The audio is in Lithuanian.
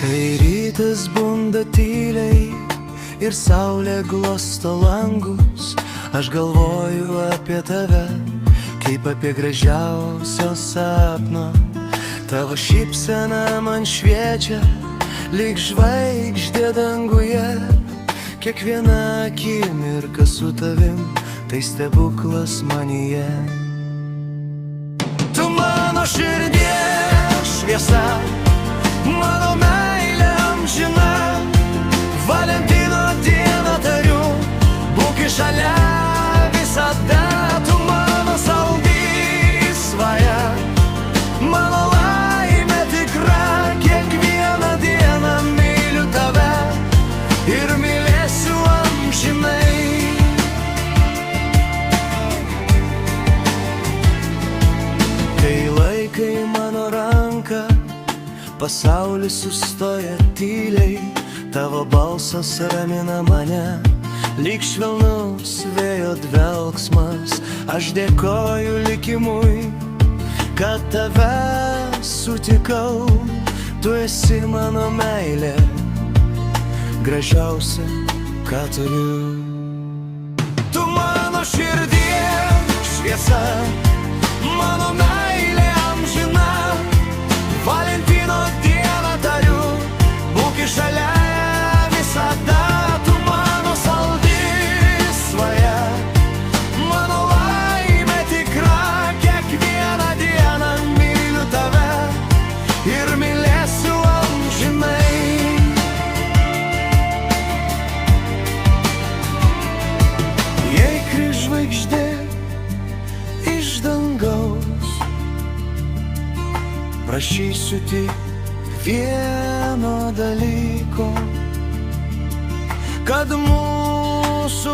Kai rytas bunda tyliai ir saulė glosto langus, aš galvoju apie tave, kaip apie gražiausio sapno. Tavo šypsena man šviečia, lyg žvaigždė danguje. Kiekviena akimirka su tavim, tai stebuklas manyje. Tu mano širdies šviesa, mano meilė amžina. Valentino dieną tariu, būk šalia visada. Tu mano saldi svaja, mano laimė tikra. Kiekvieną dieną myliu tave ir mylėsiu amžinai. Kai laikai mano ranką, pasaulis sustoja tyliai. Tavo balsas ramina mane, lyg švelnus vėjo dvelksmas. Aš dėkoju likimui, kad tave sutikau. Tu esi mano meilė, gražiausia, ką turiu. Tu mano širdies šviesa, mano meilė amžina. Valentino dieną tariu, būk šalia visada. Tu mano saldi svaja, mano laimė tikra. Kiekvieną dieną myliu tave ir mylėsiu amžinai. Jei kris žvaigždė iš dangaus, prašysiu tik vieno dalyko, kad mūsų